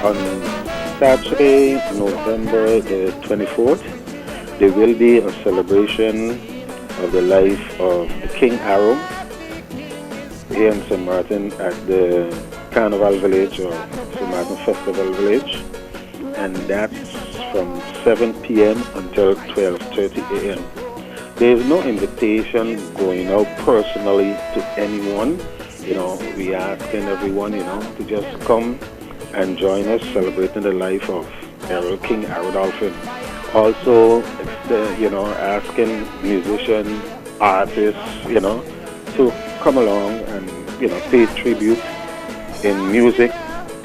On Saturday, November the 24th, there will be a celebration of the life of the King Arrow here in St. Martin at the Carnival Village or St. Martin Festival Village, and that's from 7 p.m. until 12:30 a.m. There is no invitation going out personally to anyone. We are asking everyone, to just come and join us celebrating the life of King Arrow Dolphin. Also, asking musicians, artists, to come along and, pay tribute in music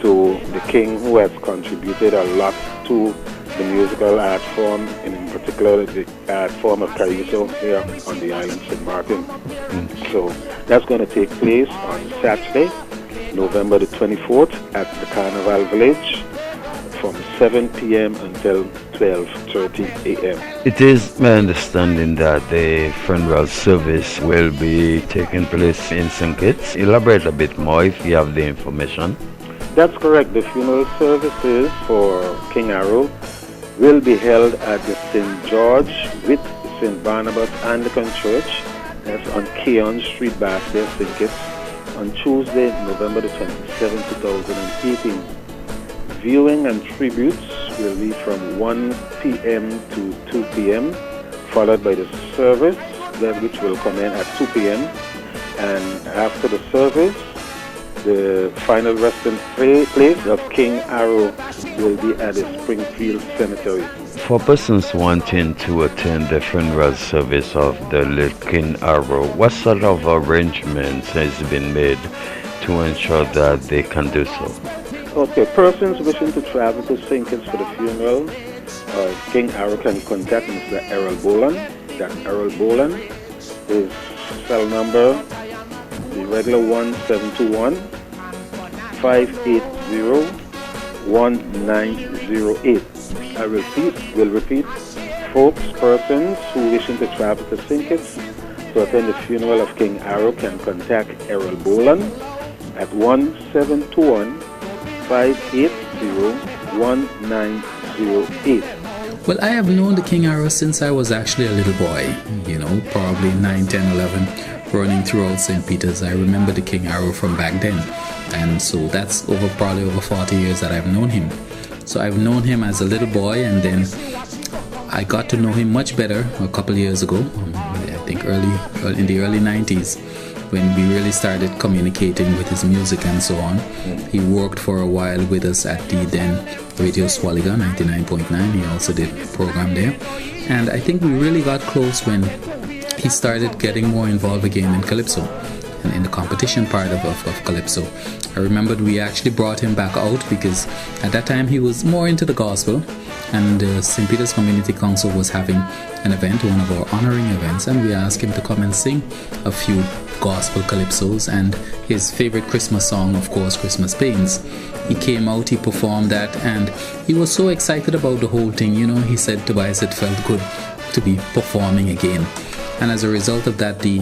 to the king who has contributed a lot to the musical art form, and in particular the art form of calypso here on the island St. Martin. So that's going to take place on Saturday, November the 24th at the Carnival Village from 7 p.m. until 12:30 a.m. It is my understanding that the funeral service will be taking place in St. Kitts. Elaborate a bit more if you have the information. That's correct. The funeral services for King Arrow will be held at the St. George with St. Barnabas Anglican Church. That's on Keon Street, Bathurst, St. Kitts, on Tuesday, November the 27th, 2018. Viewing and tributes will be from 1 p.m. to 2 p.m., followed by the service, which will come in at 2 p.m. And after the service, the final resting place of King Arrow will be at the Springfield Cemetery. For persons wanting to attend the funeral service of the late King Arrow, what sort of arrangements has been made to ensure that they can do so? Okay, persons wishing to travel to St. Kitts for the funeral of King Arrow can contact Mr. Errol Boland. That Errol Boland, his cell number, the regular 1721-580-1908. I will repeat, folks, persons who wishing to travel to St. Kitts to attend the funeral of King Arrow can contact Errol Boland at 1721-580-1908. Well, I have known the King Arrow since I was actually a little boy, probably 9, 10, 11, running throughout St. Peter's. I remember the King Arrow from back then. And so that's probably over 40 years that I've known him. So I've known him as a little boy, and then I got to know him much better a couple of years ago, I think in the early 90s, when we really started communicating with his music and so on. He worked for a while with us at the then Radio Swaliga 99.9. He also did a program there. And I think we really got close when he started getting more involved again in Calypso and in the competition part of Calypso. I remembered we actually brought him back out because at that time he was more into the gospel, and St. Peter's Community Council was having an event, one of our honoring events, and we asked him to come and sing a few gospel calypsos, and his favorite Christmas song, of course, Christmas Pains. He came out, he performed that, and he was so excited about the whole thing. He said, Tobias, it felt good to be performing again. And as a result of that, the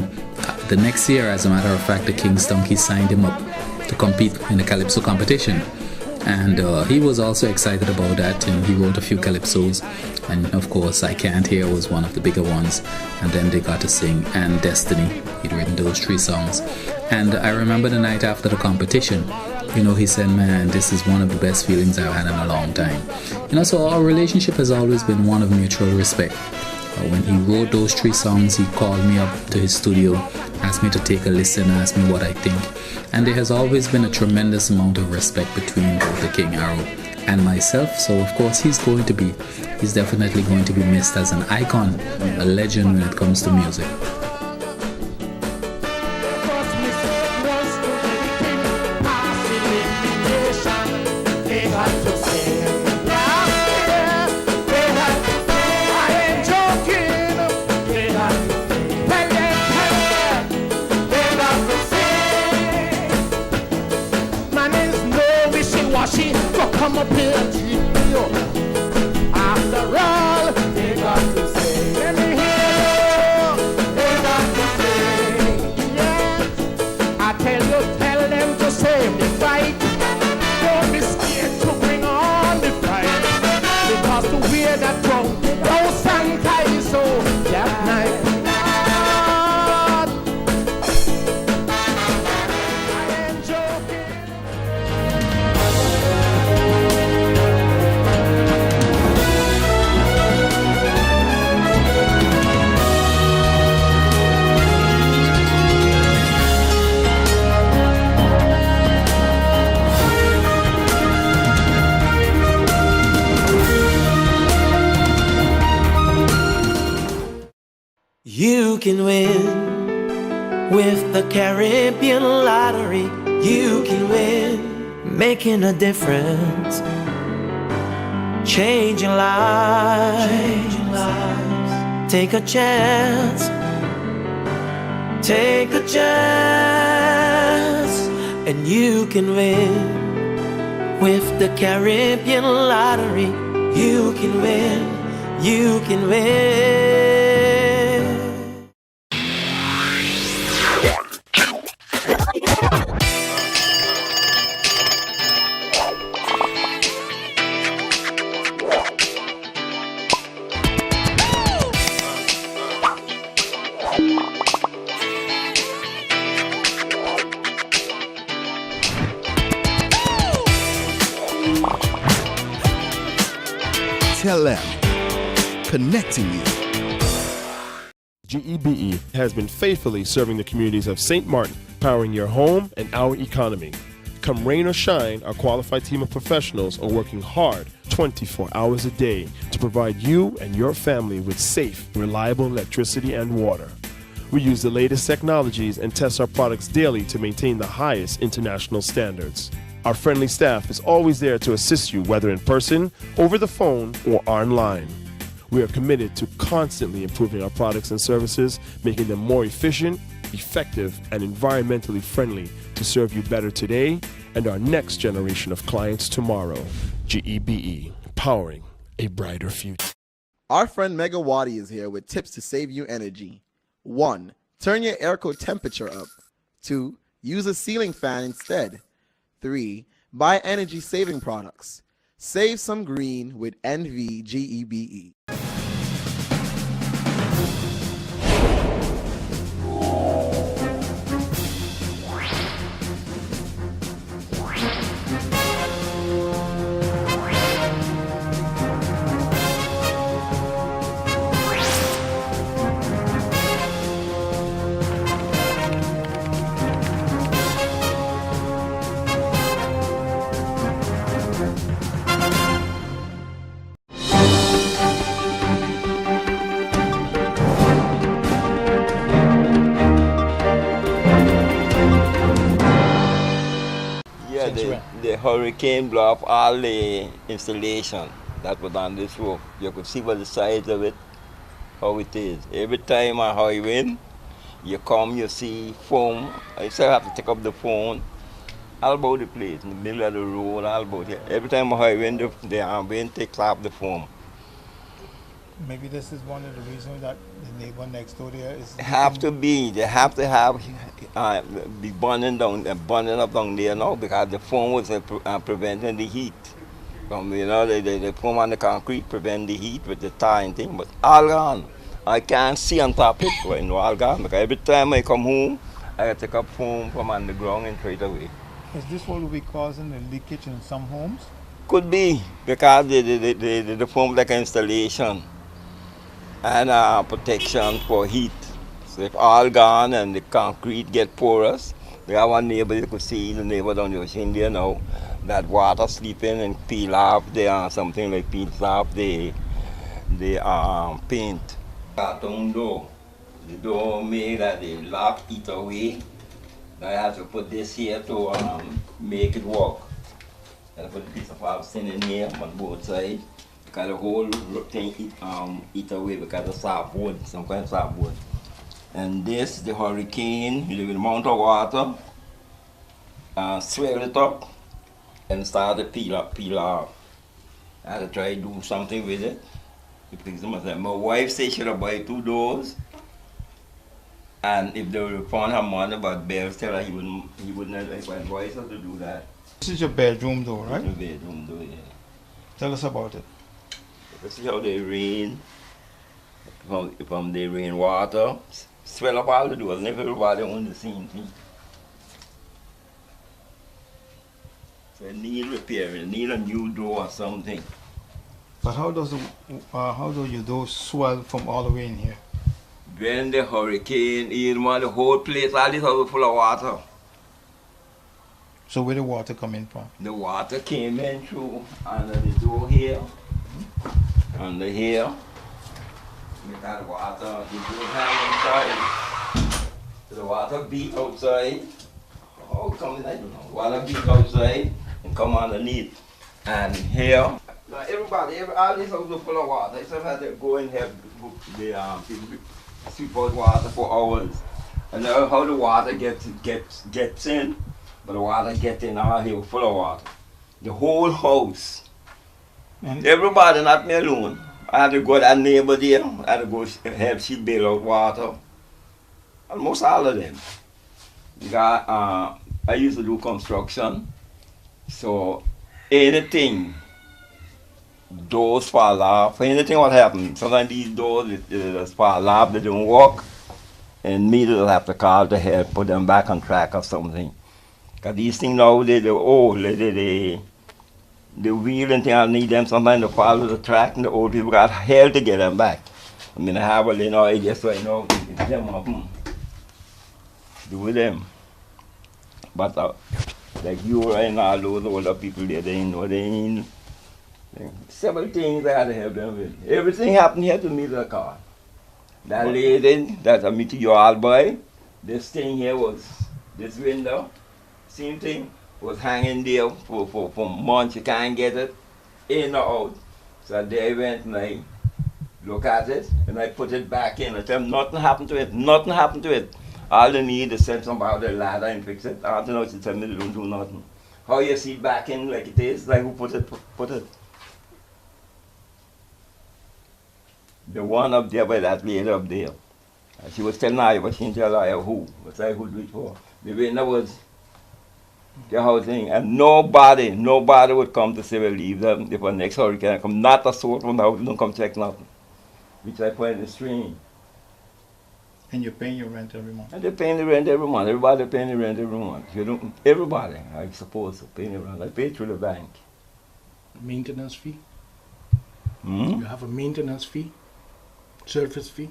next year, as a matter of fact, the King's Donkey signed him up to compete in the Calypso competition. And he was also excited about that, and he wrote a few calypsos. And of course, I Can't Hear was one of the bigger ones. And then they got to sing And Destiny. He'd written those 3 songs. And I remember the night after the competition, he said, man, this is one of the best feelings I've had in a long time. So our relationship has always been one of mutual respect. When he wrote those 3 songs, he called me up to his studio, asked me to take a listen, asked me what I think. And there has always been a tremendous amount of respect between both the King Arrow and myself. So of course he's definitely going to be missed as an icon, a legend when it comes to music. Come up here and treat me up. After all, they got to say, let me hear you. They got to say, yes. I tell them to say me fight. Don't be scared to bring on can win. With the Caribbean Lottery, you can win. Making a difference. Changing lives. Take a chance. Take a chance. And you can win. With the Caribbean Lottery, you can win. You can win. Tell them, connecting you. GEBE has been faithfully serving the communities of St. Martin, powering your home and our economy. Come rain or shine, our qualified team of professionals are working hard 24 hours a day to provide you and your family with safe, reliable electricity and water. We use the latest technologies and test our products daily to maintain the highest international standards. Our friendly staff is always there to assist you, whether in person, over the phone, or online. We are committed to constantly improving our products and services, making them more efficient, effective, and environmentally friendly to serve you better today and our next generation of clients tomorrow. GEBE, powering a brighter future. Our friend Megawati is here with tips to save you energy. 1. Turn your airco temperature up. 2. Use a ceiling fan instead. 3. Buy energy-saving products. Save some green with NVGEBE. The hurricane blew up all the installation that was on this roof. You could see by the size of it how it is. Every time a high wind, you come, you see foam. I still have to take up the phone all about the place, in the middle of the road, all about it. Every time a high wind, the wind takes off the foam. Maybe this is one of the reasons that the neighbor next door there is... They have to be burning up down there now because the foam was preventing the heat. The foam on the concrete prevent the heat with the tar and thing, but all gone. I can't see on top of it right now, all gone, because every time I come home, I take up foam from on the ground and throw it away. Is this what will be causing the leakage in some homes? Could be, because the foam like an installation and protection for heat. So if all gone and the concrete get porous, we have one neighbor, you could see the neighbor down the ocean there now, that water sleeping and peel off something like peels off the paint. Carton door. The door made that the lock eat away. I have to put this here to make it work. I put a piece of obsidian in here on both sides. Because the whole thing eat away because of softwood, some kind of softwood. And this, the hurricane, with the amount of water, swell it up and start to peel off. I had to try to do something with it. My wife said she should buy 2 doors. And if they would found her money, but Bear tell her he wouldn't advise her to do that. This is your bedroom door, right? It's my bedroom door, yeah. Tell us about it. You see how they rain, from the rainwater, swell up all the doors, and everybody on the same thing. So it need repairing, it need a new door or something. But how does your door swell from all the way in here? When the hurricane, the whole place, all this house was full of water. So where the water come in from? The water came in through under the door here, under here. Make that water, you do have inside. The water beat outside. Oh, come in, I don't know. Water beat outside and come underneath. And here, now everybody, all these houses are full of water. Except had to go in here, the people sweep out water for hours. And now how the water gets in, but the water gets in all here full of water. The whole house. And everybody, not me alone. I had to go to that neighbor there. I had to go help she bail out water. Almost all of them. Because, I used to do construction. So anything, doors fall off, anything what happened. Sometimes these doors just fall off, they don't work. And me will have to call to help put them back on track or something. Because these things now, they're old, the wheel and thing, I need them sometimes to follow the track, and the old people got hell to get them back. I mean, I have a little idea, so I know it's them up. Do with them. But like you and all those older people there, they ain't several things I had to help them with. Everything happened here to me, the car. That lady, that's a meteor boy, this thing here was, this window, same thing, was hanging there for months, you can't get it, in or out. So they went and I look at it, and I put it back in. I tell them nothing happened to it, nothing happened to it. All they need is send somebody a ladder and fix it. I don't know, she tell me they don't do nothing. How you see it back in like it is, like who put it? The one up there by that lady up there. She was telling her, but she didn't tell her who. But I who do it for. The window was the whole thing. And nobody would come to say, well, leave them if a next hurricane come. Not a soul from the house, don't come check nothing. Which I find is strange. And you're paying your rent every month? And they're paying the rent every month. Everybody paying the rent every month. You don't, everybody, I suppose, paying the rent. I pay through the bank. Maintenance fee? Hmm? You have a maintenance fee? Service fee?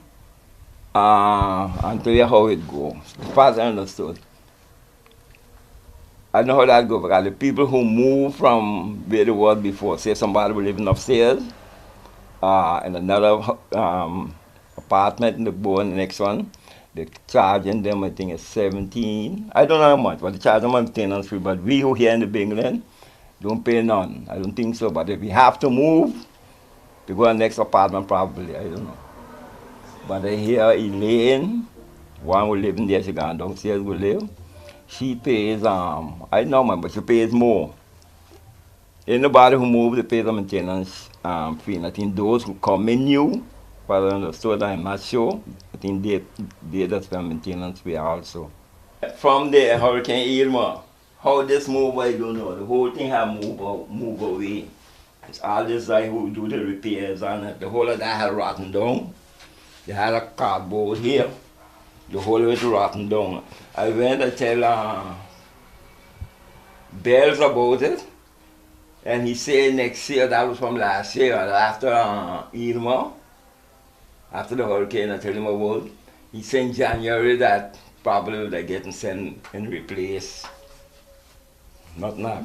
I'll tell you how it goes. As far as I understood. I know how that goes because the people who move from where they was before, say somebody was living upstairs, in another apartment in the next one, they're charging them, I think it's 17. I don't know how much, but they charge them maintenance fee. But we who here in the England don't pay none. I don't think so. But if we have to move, to go to the next apartment probably, I don't know. But I hear Elaine, one who lives in there, she gone downstairs will live. She pays, I know man, but she pays more. Anybody who moves, they pay the maintenance fee. And I think those who come in new, but I understood, I'm not sure. I think they just pay maintenance fee also. From there, Hurricane Irma, how this move, I don't know. The whole thing have move away. It's all this guy who do the repairs on it. The whole of that had rotten down. They had a cardboard here. The whole of it rotten down. I went to tell Bells about it. And he said next year, that was from last year, after Irma, after the hurricane, I tell him about, he said in January that probably they're getting sent and replaced. Not now.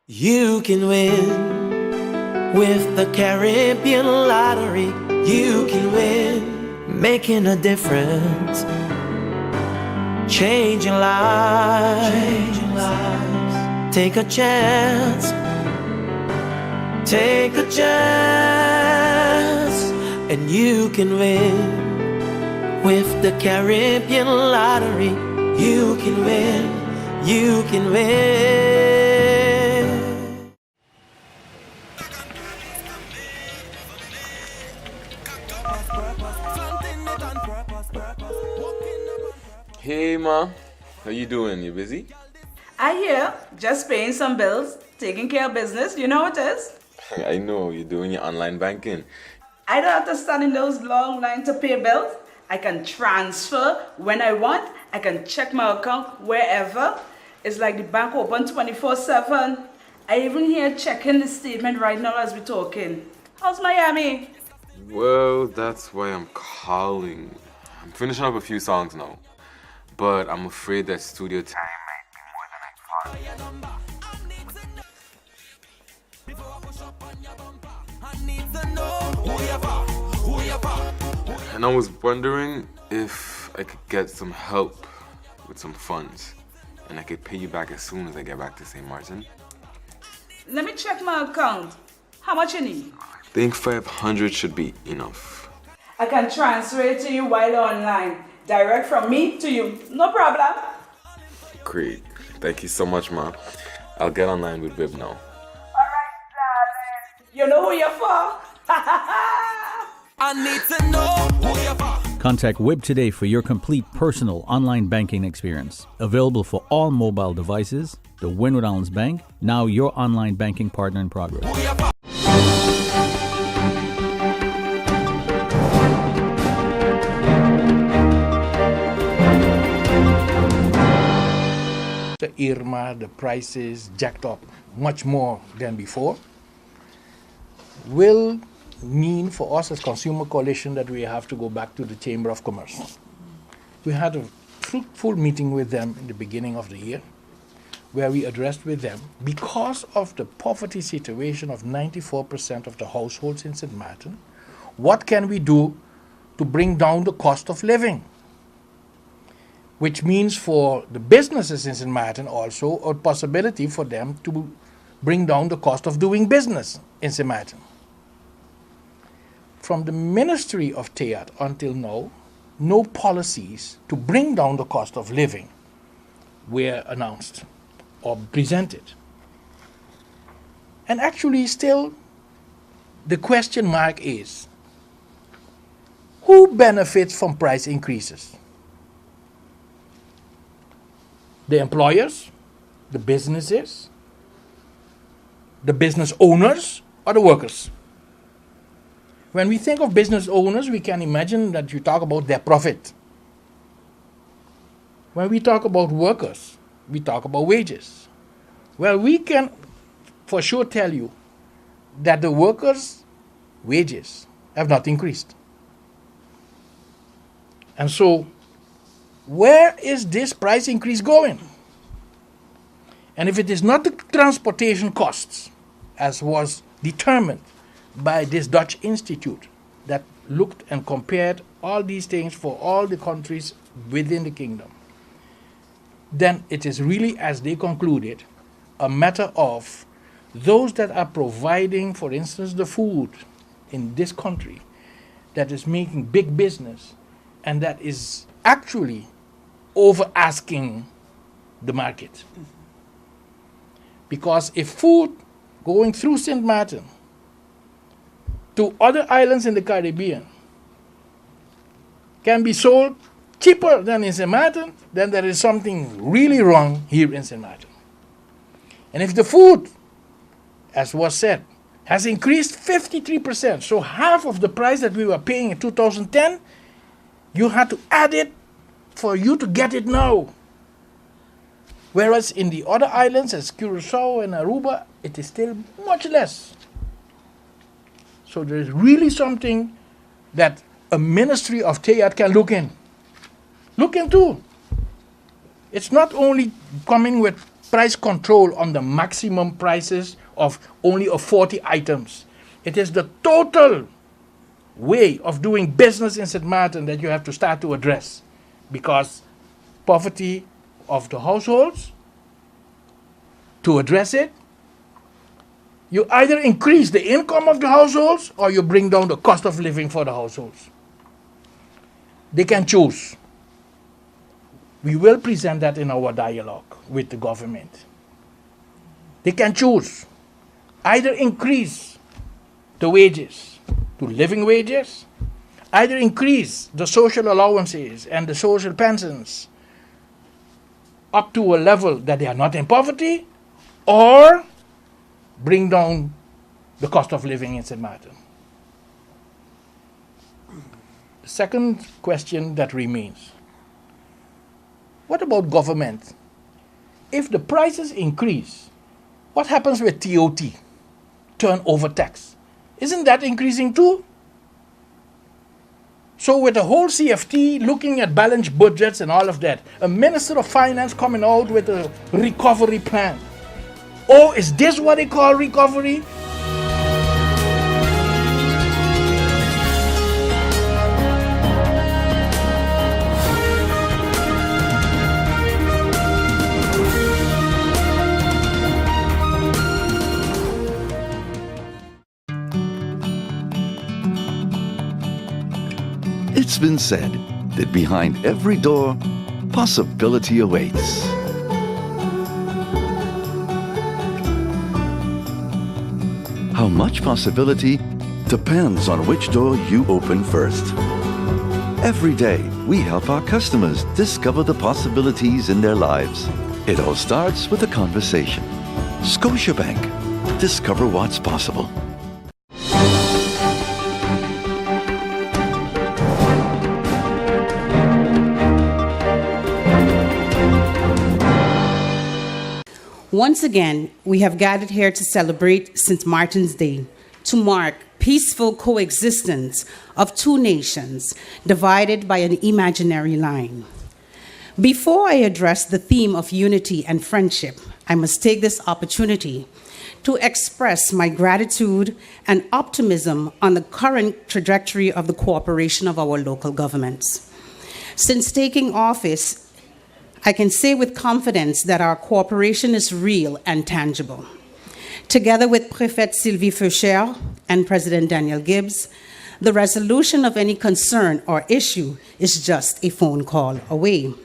You can win with the Caribbean lottery. You can win, making a difference, changing lives. Take a chance, take a chance, and you can win With the Caribbean lottery, you can win, you can win. Hey ma, how you doing? You busy? I hear, just paying some bills, taking care of business, you know what it is? I know, you're doing your online banking. I don't have to stand in those long lines to pay bills. I can transfer when I want. I can check my account wherever. It's like the bank open 24/7. I even here checking the statement right now as we're talking. How's Miami? Well, that's why I'm calling. I'm finishing up a few songs now, but I'm afraid that studio time might be more than I thought. And I was wondering if I could get some help with some funds, and I could pay you back as soon as I get back to St. Martin. Let me check my account. How much you need? I think 500 should be enough. I can transfer it to you while online. Direct from me to you. No problem. Great. Thank you so much, Ma. I'll get online with Wib now. Alright, darling. You know who you're for? I need to know who you're for. Contact WIB today for your complete personal online banking experience. Available for all mobile devices, the Windward Islands Bank, now your online banking partner in progress. The Irma, the prices jacked up much more than before, will mean for us as Consumer Coalition that we have to go back to the Chamber of Commerce. We had a fruitful meeting with them in the beginning of the year where we addressed with them, because of the poverty situation of 94% of the households in St. Martin, what can we do to bring down the cost of living? Which means for the businesses in St. Martin also a possibility for them to bring down the cost of doing business in St. Martin. From the Ministry of TEAT until now, no policies to bring down the cost of living were announced or presented. And actually still the question mark is, who benefits from price increases? The employers, the businesses, the business owners, or the workers? When we think of business owners, we can imagine that you talk about their profit. When we talk about workers, we talk about wages. Well, we can for sure tell you that the workers' wages have not increased. And so, where is this price increase going? And if it is not the transportation costs, as was determined by this Dutch institute that looked and compared all these things for all the countries within the kingdom, then it is really, as they concluded, a matter of those that are providing, for instance, the food in this country, that is making big business and that is actually over asking the market. Because if food going through St. Martin to other islands in the Caribbean can be sold cheaper than in St. Martin, then there is something really wrong here in St. Martin. And if the food, as was said, has increased 53%, so half of the price that we were paying in 2010, you had to add it for you to get it now. Whereas in the other islands, as Curacao and Aruba, it is still much less. So there is really something that a Ministry of TEAT can look into. It's not only coming with price control on the maximum prices of only of 40 items. It is the total way of doing business in St. Martin that you have to start to address. Because poverty of the households, to address it, you either increase the income of the households or you bring down the cost of living for the households. They can choose. We will present that in our dialogue with the government. They can choose. Either increase the wages to living wages, either increase the social allowances and the social pensions up to a level that they are not in poverty, or bring down the cost of living in St. Martin. The second question that remains, what about government? If the prices increase, what happens with TOT, turnover tax? Isn't that increasing too? So with the whole CFT looking at balanced budgets and all of that, a Minister of Finance coming out with a recovery plan. Oh, is this what they call recovery? It's been said that behind every door, possibility awaits. How much possibility depends on which door you open first. Every day, we help our customers discover the possibilities in their lives. It all starts with a conversation. Scotiabank. Discover what's possible. Once again, we have gathered here to celebrate St. Martin's Day, to mark peaceful coexistence of two nations divided by an imaginary line. Before I address the theme of unity and friendship, I must take this opportunity to express my gratitude and optimism on the current trajectory of the cooperation of our local governments. Since taking office, I can say with confidence that our cooperation is real and tangible. Together with Prefète Sylvie Feuchère and President Daniel Gibbs, the resolution of any concern or issue is just a phone call away.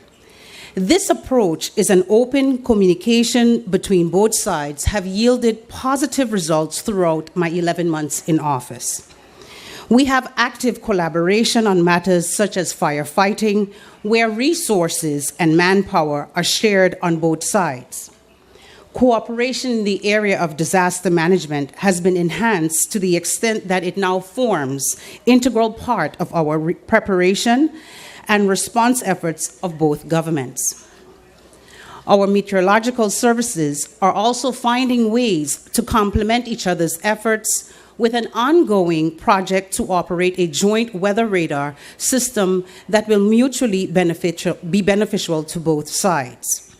This approach is an open communication between both sides have yielded positive results throughout my 11 months in office. We have active collaboration on matters such as firefighting, where resources and manpower are shared on both sides. Cooperation in the area of disaster management has been enhanced to the extent that it now forms an integral part of our preparation and response efforts of both governments. Our meteorological services are also finding ways to complement each other's efforts with an ongoing project to operate a joint weather radar system that will mutually be beneficial to both sides.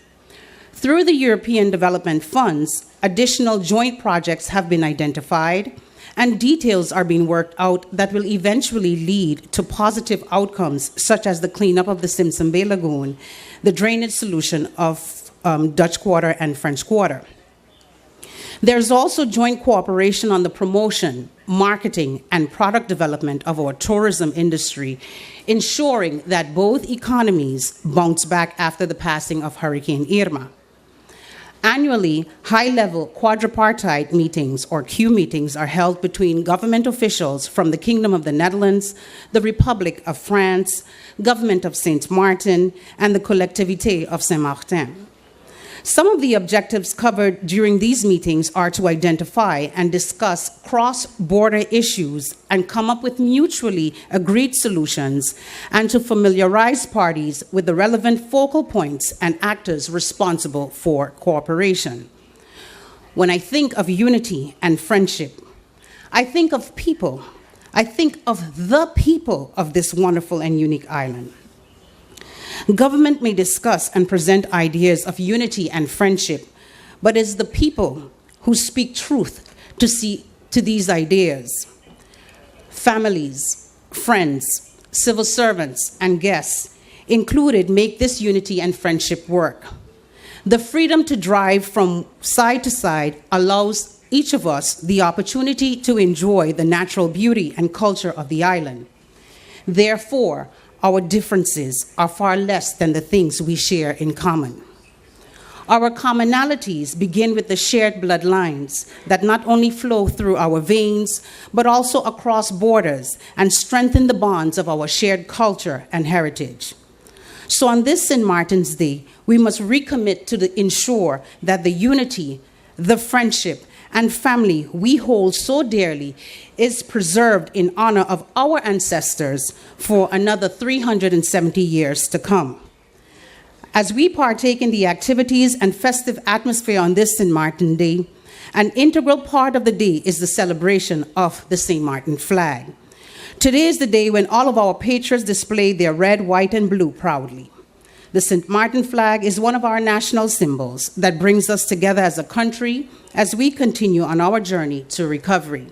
Through the European Development Funds, additional joint projects have been identified, and details are being worked out that will eventually lead to positive outcomes, such as the cleanup of the Simpson Bay Lagoon, the drainage solution of Dutch Quarter and French Quarter. There's also joint cooperation on the promotion, marketing, and product development of our tourism industry, ensuring that both economies bounce back after the passing of Hurricane Irma. Annually, high-level quadripartite meetings, or Q meetings, are held between government officials from the Kingdom of the Netherlands, the Republic of France, Government of St. Martin, and the Collectivité of Saint-Martin. Some of the objectives covered during these meetings are to identify and discuss cross-border issues and come up with mutually agreed solutions, and to familiarize parties with the relevant focal points and actors responsible for cooperation. When I think of unity and friendship, I think of people. I think of the people of this wonderful and unique island. Government may discuss and present ideas of unity and friendship, but it's the people who speak truth to these ideas. Families, friends, civil servants, and guests included make this unity and friendship work. The freedom to drive from side to side allows each of us the opportunity to enjoy the natural beauty and culture of the island. Therefore, our differences are far less than the things we share in common. Our commonalities begin with the shared bloodlines that not only flow through our veins, but also across borders and strengthen the bonds of our shared culture and heritage. So on this St. Martin's Day, we must recommit to ensure that the unity, the friendship, and family we hold so dearly is preserved in honor of our ancestors for another 370 years to come. As we partake in the activities and festive atmosphere on this St. Martin Day, an integral part of the day is the celebration of the St. Martin flag. Today is the day when all of our patriots display their red, white, and blue proudly. The St. Martin flag is one of our national symbols that brings us together as a country as we continue on our journey to recovery.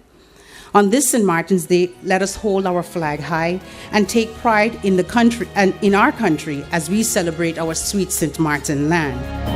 On this St. Martin's Day, let us hold our flag high and take pride in the country and in our country as we celebrate our sweet St. Martin land.